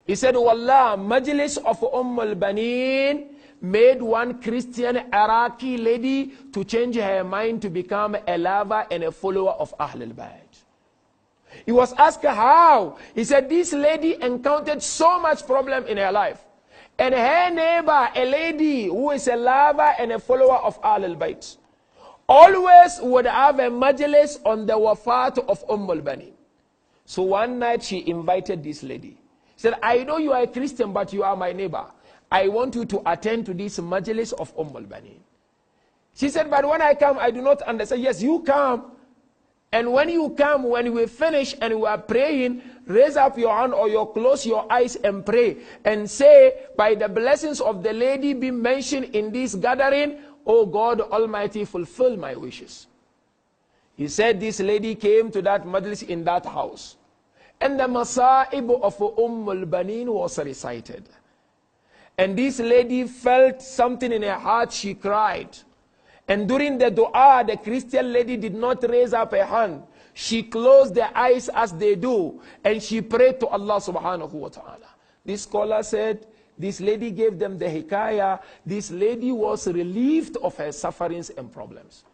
He said, Wallah, Majlis of Baneen made one Christian Iraqi lady to change her mind to become a lover and a follower of Ahlul Bayt. He was asked how. He said this lady encountered so much problem in her life. And her neighbor, a lady who is a lover and a follower of Ahlul Bayt, always would have a majlis on the wafat of Baneen. So one night she invited this lady. She said, I know you are a Christian, but you are my neighbor. I want you to attend to this majlis of Baneen. She said, but when I come, I do not understand. Yes, you come. And when you come, when we finish and we are praying, raise up your hand or you close your eyes and pray. And say, by the blessings of the lady being mentioned in this gathering, O God Almighty, fulfill my wishes. He said this lady came to that majlis in that house. And the Masa'ib of Baneen was recited. And this lady felt something in her heart, she cried. And during the dua, the Christian lady did not raise up her hand. She closed her eyes as they do. And she prayed to Allah subhanahu wa ta'ala. This scholar said, this lady gave them the hikayah. This lady was relieved of her sufferings and problems.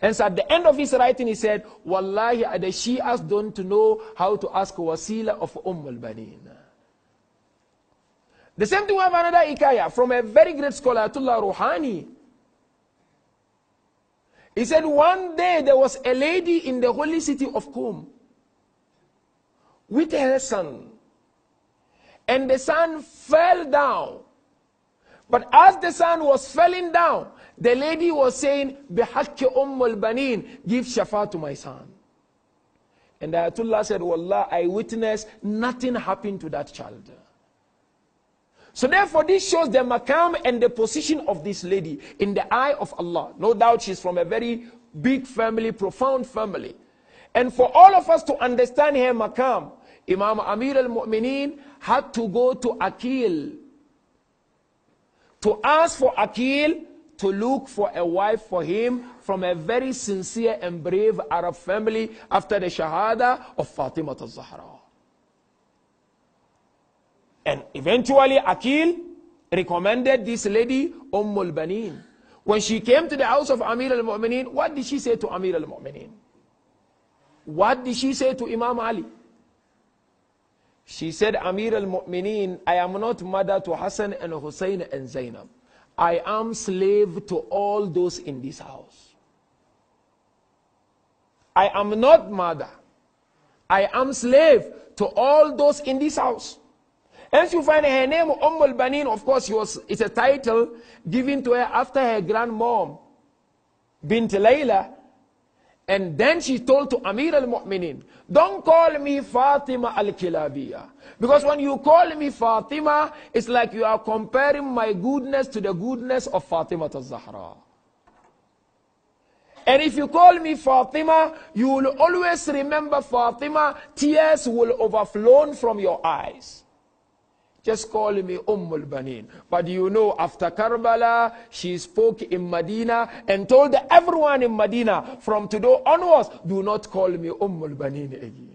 And so at the end of his writing, he said, Wallahi, the Shias don't know how to ask wasila of Baneen. The same thing we have another hikayah from a very great scholar, Ayatollah Rouhani. He said one day there was a lady in the holy city of Qom with her son. And the son fell down. But as the son was falling down, the lady was saying, Bihakki Baneen, give shafa to my son. And Ayatollah said, Wallah, I witnessed nothing happened to that child. So therefore, this shows the maqam and the position of this lady in the eye of Allah. No doubt she's from a very big family, profound family. And for all of us to understand her maqam, Imam Amir al-Mu'mineen had to go to AKHIR to ask for AKHIR to look for a wife for him from a very sincere and brave Arab family after the Shahada of Fatima al-Zahra. And eventually AKHIR recommended this lady, Baneen. When she came to the house of Amir al-Mu'mineen, what did she say to Amir al-Mu'mineen? What did she say to Imam Ali? She said, Amir al-Mu'mineen, I am not mother to Hassan and Hussein and Zainab. I am slave to all those in this house. I am not mother. I am slave to all those in this house. Hence you find her name, Baneen, of course, it's a title given to her after her grandmom, Bint Layla. And then she told to Amir al-Mu'mineen, don't call me Fatima al-Kilabiyya. Because when you call me Fatima, it's like you are comparing my goodness to the goodness of Fatima al-Zahra. And if you call me Fatima, you will always remember Fatima, tears will overflow from your eyes. Just call me Baneen. But you know, after Karbala, she spoke in Medina and told everyone in Medina, from today onwards, do not call me Baneen again.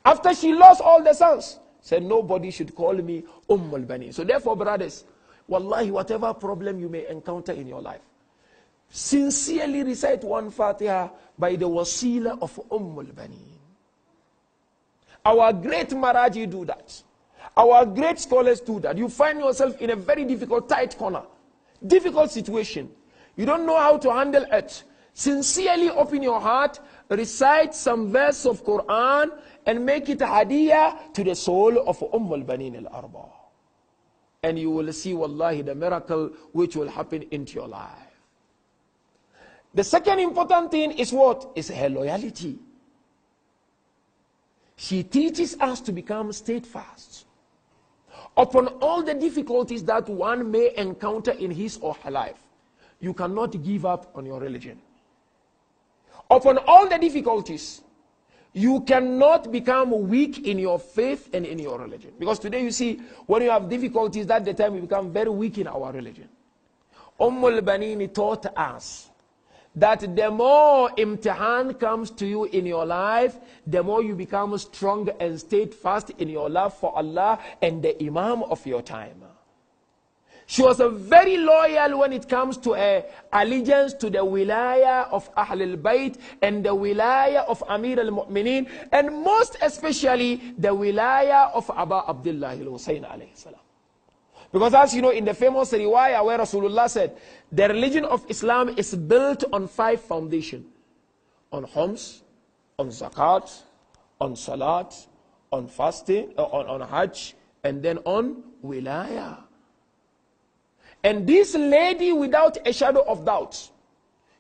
After she lost all the sons, said nobody should call me Baneen. So therefore, brothers, wallahi, whatever problem you may encounter in your life, sincerely recite one Fatiha by the wasila of Baneen. Our great Maraji do that. Our great scholars do that. You find yourself in a very difficult, tight corner, difficult situation. You don't know how to handle it. Sincerely open your heart, recite some verse of Quran, and make it a hadiyah to the soul of Baneen al-Arba. And you will see, wallahi, the miracle which will happen into your life. The second important thing is what? Is her loyalty. She teaches us to become steadfast upon all the difficulties that one may encounter in his or her life. You cannot give up on your religion. Upon all the difficulties, you cannot become weak in your faith and in your religion. Because today you see, when you have difficulties, that's the time we become very weak in our religion. Baneen taught us that the more imtihan comes to you in your life, the more you become strong and steadfast in your love for Allah and the Imam of your time. She was very loyal when it comes to allegiance to the wilaya of Ahlul Bayt and the wilaya of Amir al-Mu'mineen, and most especially the wilaya of Abu Abdullah al-Husayn alayhi salam. Because as you know, in the famous riwayah where Rasulullah said, the religion of Islam is built on 5 foundations. On Homs, on Zakat, on Salat, on fasting, on Hajj, and then on Wilaya. And this lady, without a shadow of doubt,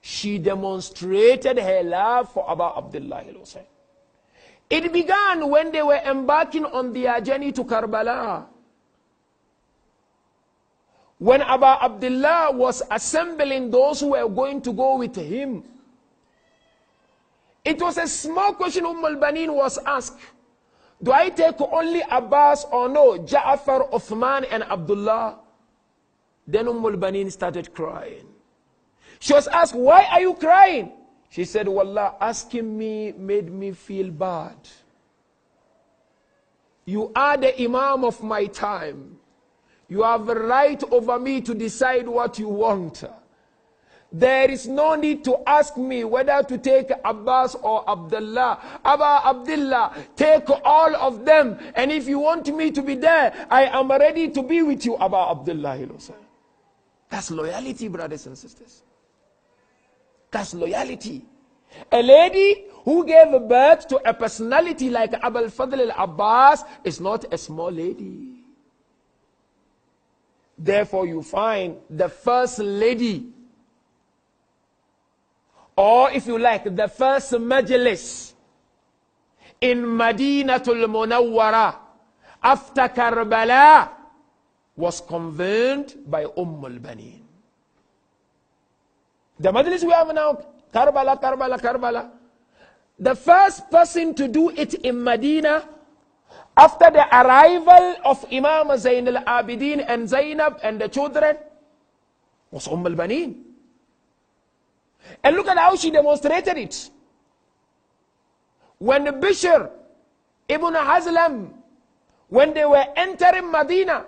she demonstrated her love for Abu Abdullah al-Husayn. It began when they were embarking on their journey to Karbala. When Abu Abdullah was assembling those who were going to go with him, it was a small question Ummul Baneen was asked. Do I take only Abbas or no? Ja'far, Uthman and Abdullah? Then Ummul Baneen started crying. She was asked, why are you crying? She said, Wallah, asking me made me feel bad. You are the Imam of my time. You have a right over me to decide what you want. There is no need to ask me whether to take Abbas or Abdullah. Abba Abdullah, take all of them. And if you want me to be there, I am ready to be with you, Abba Abdullah. That's loyalty, brothers and sisters. That's loyalty. A lady who gave birth to a personality like Abul Fadl al-Abbas is not a small lady. Therefore, you find the first lady, or if you like, the first majlis in Madinatul Munawwara after Karbala was convened by Ummul Baneen. The majlis we have now, Karbala. The first person to do it in Medina after the arrival of Imam Zain al-Abidin and Zainab and the children was Baneen. And look at how she demonstrated it. When Bishr ibn Hazlam, when they were entering Medina,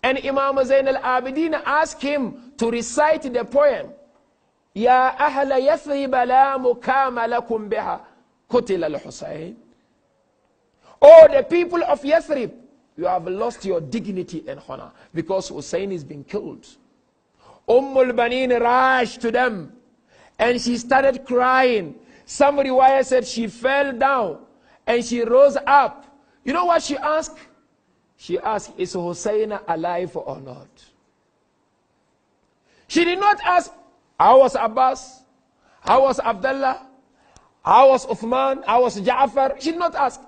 and Imam Zain al-Abidin asked him to recite the poem, Ya ahla Yathrib la mukama lakum biha, Qutila al-Husayn. Oh, the people of Yathrib, you have lost your dignity and honor because Hussein is being killed. Ummul Baneen rushed to them and she started crying. Some riwayah said she fell down and she rose up. You know what she asked? She asked, is Hussein alive or not? She did not ask, how was Abbas? How was Abdullah? How was Uthman? How was Ja'far? She did not ask,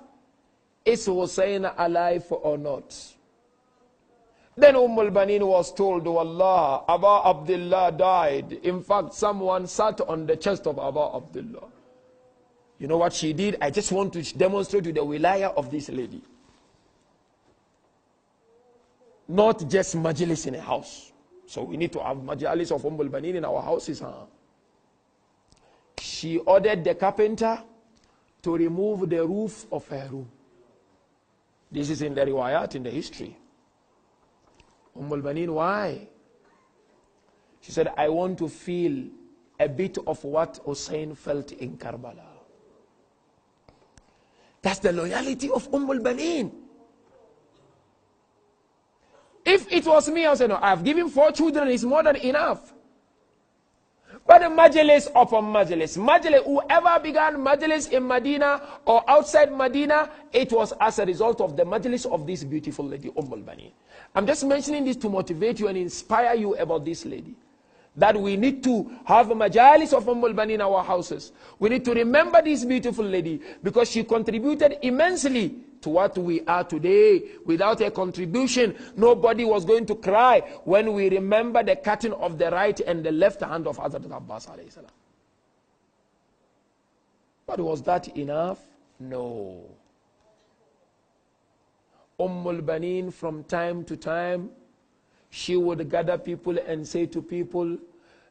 is Hussein alive or not? Then Baneen was told, Wallah, Abu Abdullah died. In fact, someone sat on the chest of Abu Abdullah. You know what she did? I just want to demonstrate to the wilaya of this lady. Not just majlis in a house. So we need to have majalis of Baneen in our houses. She ordered the carpenter to remove the roof of her room. This is in the riwayat, in the history. Baneen, why? She said, I want to feel a bit of what Hussein felt in Karbala. That's the loyalty of Baneen. If it was me, I would say, no, I've given 4 children, it's more than enough. But the majlis upon majlis, whoever began majlis in Medina or outside Medina, it was as a result of the majlis of this beautiful lady, Baneen. I'm just mentioning this to motivate you and inspire you about this lady. That we need to have a majalis of Baneen in our houses. We need to remember this beautiful lady because she contributed immensely to what we are today. Without her contribution, nobody was going to cry when we remember the cutting of the right and the left hand of Hazrat Abbas alayhi salam. But was that enough? No. Baneen, from time to time, she would gather people and say to people,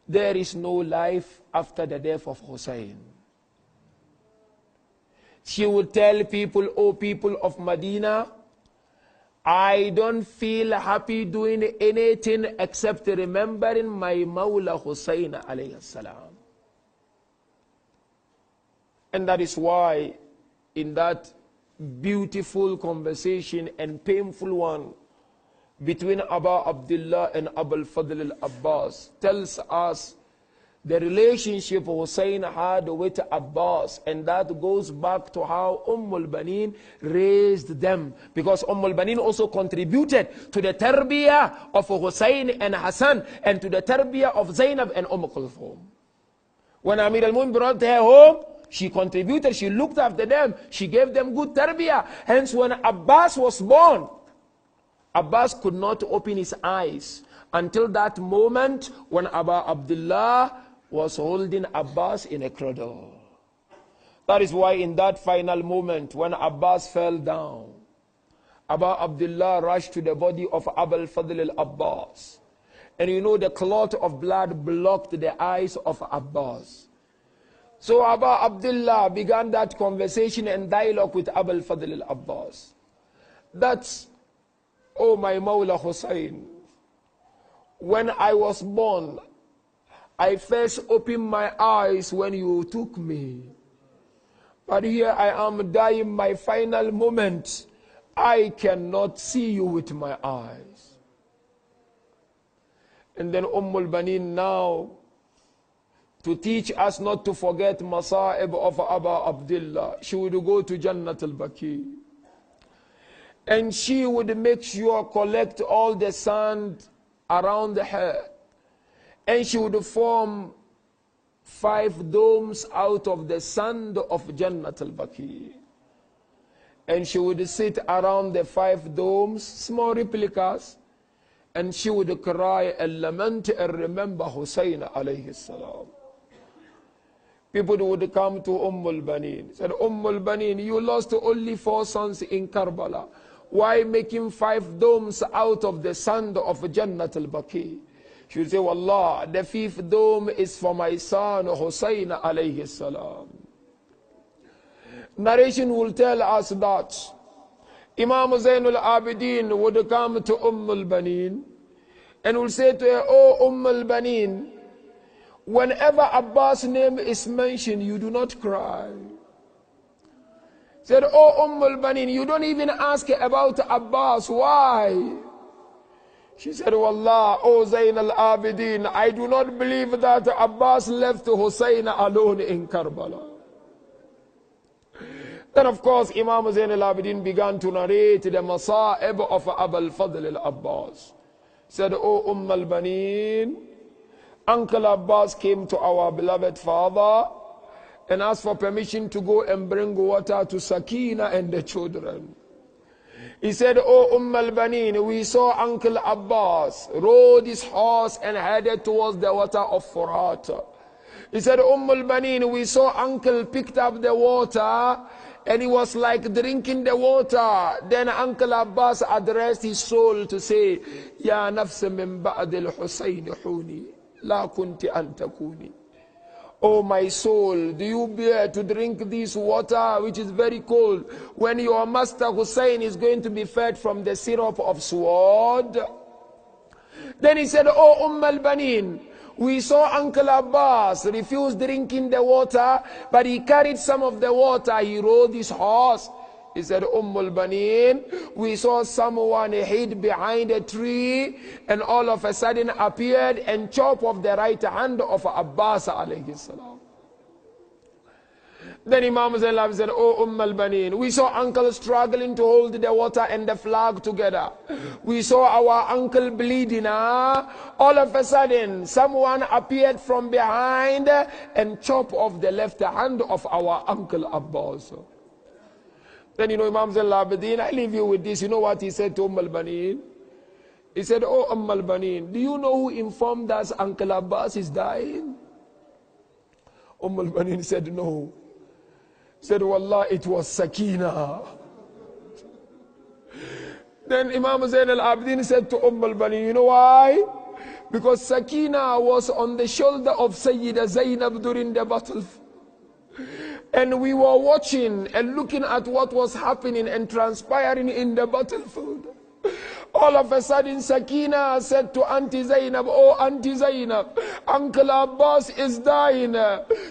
there is no life after the death of Hussein. She would tell people, "O people of Medina, I don't feel happy doing anything except remembering my Mawla Hussein alayhi salam." And that is why in that beautiful conversation and painful one between Abu Abdullah and Abul Fadl al-Abbas tells us the relationship Hussein had with Abbas, and that goes back to how Baneen raised them, because Baneen also contributed to the tarbiyah of Hussein and Hassan and to the tarbiyah of Zainab and Kulthum. When Amir al-Mu'min brought her home, she contributed, she looked after them, she gave them good tarbiyah. Hence when Abbas was born, Abbas could not open his eyes until that moment when Abu Abdullah was holding Abbas in a cradle. That is why in that final moment when Abbas fell down, Abu Abdullah rushed to the body of Abul Fadl al-Abbas. And you know the clot of blood blocked the eyes of Abbas. So Abu Abdullah began that conversation and dialogue with Abul Fadl al-Abbas. That's, "Oh my Mawla Hussein, when I was born, I first opened my eyes when you took me. But here I am dying my final moment. I cannot see you with my eyes." And then Baneen now, to teach us not to forget Masa'ib of Abu Abdullah, she would go to Jannat al-Baqi. And she would make sure collect all the sand around her. And she would form 5 domes out of the sand of Jannat al-Baqi. And she would sit around the 5 domes, small replicas, and she would cry and lament and remember Hussein alayhi salam. People would come to Baneen, said, Baneen, you lost only 4 sons in Karbala. Why making 5 domes out of the sand of Jannat al-Baqi? She would say, Wallah, the 5th dome is for my son Hussein alayhi salam. Narration will tell us that Imam Zainul Abidin would come to Baneen and will say to her, "Oh Baneen, whenever Abbas' name is mentioned, you do not cry." Said, "Oh Baneen, you don't even ask about Abbas. Why?" She said, Wallah, O Zain al-Abidin, I do not believe that Abbas left Hussein alone in Karbala. Then of course Imam Zain al-Abidin began to narrate the masa'ib of Abul Fadl al-Abbas. Said, O Baneen, Uncle Abbas came to our beloved father and asked for permission to go and bring water to Sakina and the children. He said, "O Baneen, we saw Uncle Abbas rode his horse and headed towards the water of Furat." He said, Baneen, we saw Uncle picked up the water and he was like drinking the water. Then Uncle Abbas addressed his soul to say, Ya nafs min ba'd al-Husayn huni, la kunti an takuni. Oh my soul, do you bear to drink this water which is very cold when your master Hussein is going to be fed from the syrup of sword? Then he said, Oh Baneen, we saw Uncle Abbas refuse drinking the water, but he carried some of the water, he rode his horse. He said, Baneen, we saw someone hid behind a tree and all of a sudden appeared and chopped off the right hand of Abbas alayhi salam. Then Imam Zainab said, Baneen, we saw uncle struggling to hold the water and the flag together. We saw our uncle bleeding. All of a sudden, someone appeared from behind and chopped off the left hand of our uncle Abbas. Then Imam Zainal Abidin, I leave you with this. You know what he said to Baneen? He said, Oh Baneen, do you know who informed us Uncle Abbas is dying? Baneen said, no. He said, Wallah, it was Sakina. Then Imam Zainal Abidin said to Baneen, you know why? Because Sakina was on the shoulder of Sayyida Zainab during the battle. And we were watching and looking at what was happening and transpiring in the battlefield. All of a sudden, Sakina said to Auntie Zainab, "Oh, Auntie Zainab, Uncle Abbas is dying."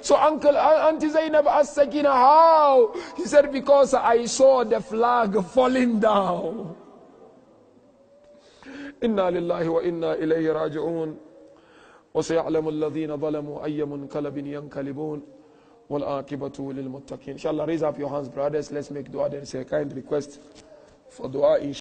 So Auntie Zainab asked Sakina, "How?" He said, "Because I saw the flag falling down." Inna lillahi wa inna ilayhi raji'un. وَسَيَعْلَمُ الَّذِينَ ظَلَمُوا أَيَّ مُنْقَلَبٍ يَنْقَلِبُونَ وَالْعَاقِبَةُ لِلْمُتَّقِينَ. Inshallah, raise up your hands, brothers. Let's make dua. There is a kind request for dua.